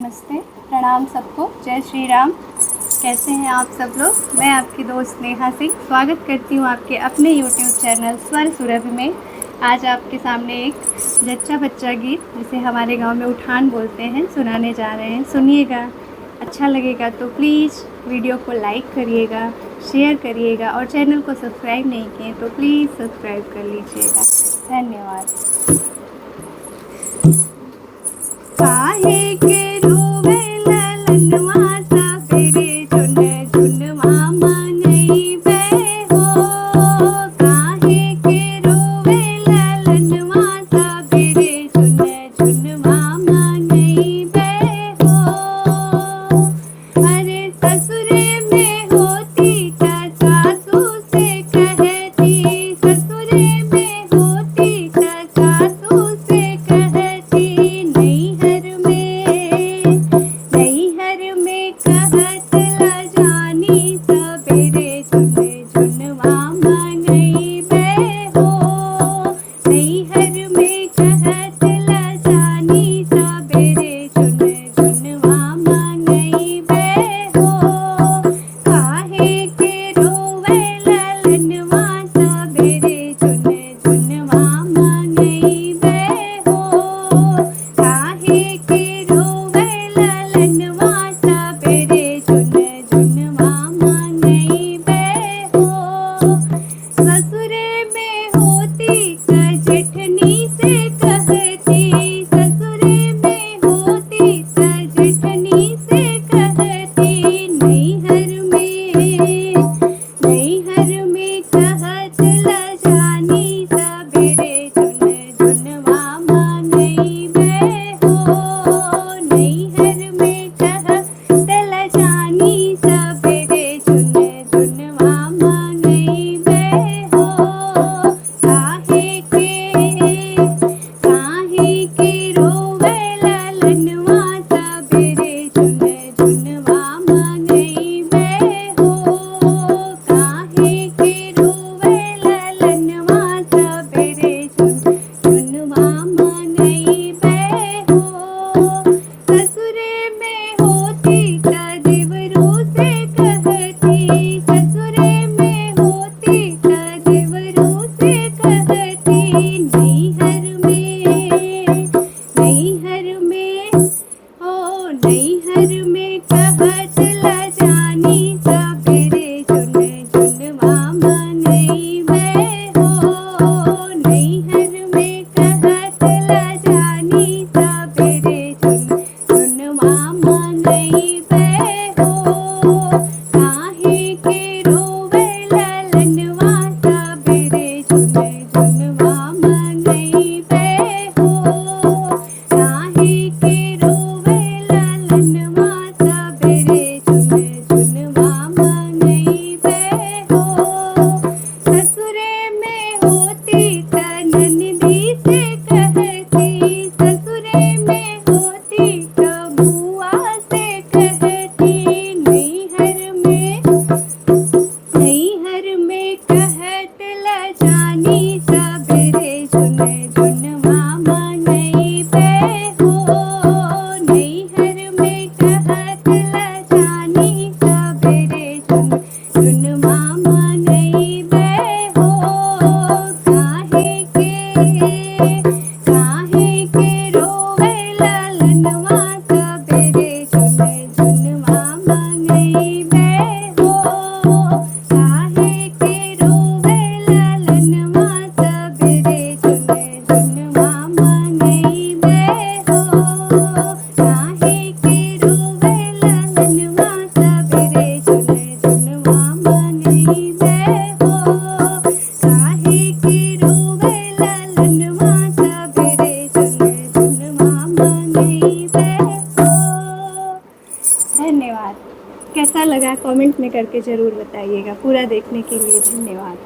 नमस्ते, प्रणाम सबको, जय श्री राम। कैसे हैं आप सब लोग? मैं आपकी दोस्त नेहा सिंह स्वागत करती हूँ आपके अपने यूट्यूब चैनल स्वर सुरभि में। आज आपके सामने एक जच्चा बच्चा गीत, जिसे हमारे गांव में उठान बोलते हैं, सुनाने जा रहे हैं। सुनिएगा, अच्छा लगेगा तो प्लीज़ वीडियो को लाइक करिएगा, शेयर करिएगा और चैनल को सब्सक्राइब नहीं किए तो प्लीज़ सब्सक्राइब कर लीजिएगा। धन्यवाद। काहे के रोवे ललनवा सबेरे झुन झुनवा मनइबे हो। काहे के रोवे ललनवा सबेरे झुन झुनवा मनइबे हो। अरे ससुरे में होती त सासू से कहती, ससुरे में होती त सासू से कहती, नैहर में कहत लजानी सबेरे झुन झुनवा मनइबे हो। नैहर में कहत लजानी सबेरे झुन झुनवा मनइबे हो। काहे के रोवे ललनवा सबेरे झुन झुनवा मनइबे हो। काहे के रोवे ललनवा सबेरे झुन झुनवा मनइबे हो। ससुरे में होती त जेठनी से कहती, ससुरे में होती त जेठनी से कहती, नैहर में कहत लजानी सबेरे झुन झुनवा मनइबे हो। नैहर में कहत लजानी सबेरे झुन झुनवा मनइबे हो। काहे के रोवे ललनवा सबेरे झुन झुनवा मनइबे हो। काहे के रोवे ललनवा सबेरे झुन झुनवा मनइबे हो। ससुरे में होती त देवरू से कहती, ससुरे में होती त देवरू से कहती, नैहर में कहत लजानी सबेरे झुन झुनवा मनइबे हो। नैहर में कहत लजानी सबेरे झुन झुनवा मनइबे हो। काहे के रोवे ललनवा सबेरे झुन झुनवा मनइबे हो। काहे के रोवे ललनवा सबेरे झुन झुनवा मनइबे हो। ससुरे में होती त ननदी से कहती, ससुरे में होती त बुआ से कहती, नैहर में कहत लजानी सबेरे झुन झुनवा मनइबे हो। नैहर में कहत लजानी सबेरे झुन झुनवा मनइबे हो। काहे के रोवे ललनवा सबेरे झुन झुनवा मनइबे हो। काहे के रोवे ललनवा सबेरे झुन झुनवा मनइबे हो। काहे के रोवे ललनवा सबेरे झुन झुनवा मनइबे हो। काहे के रोवे ललनवा सबेरे झुन झुनवा मनइबे हो। धन्यवाद। कैसा लगा कमेंट में करके ज़रूर बताइएगा। पूरा देखने के लिए धन्यवाद।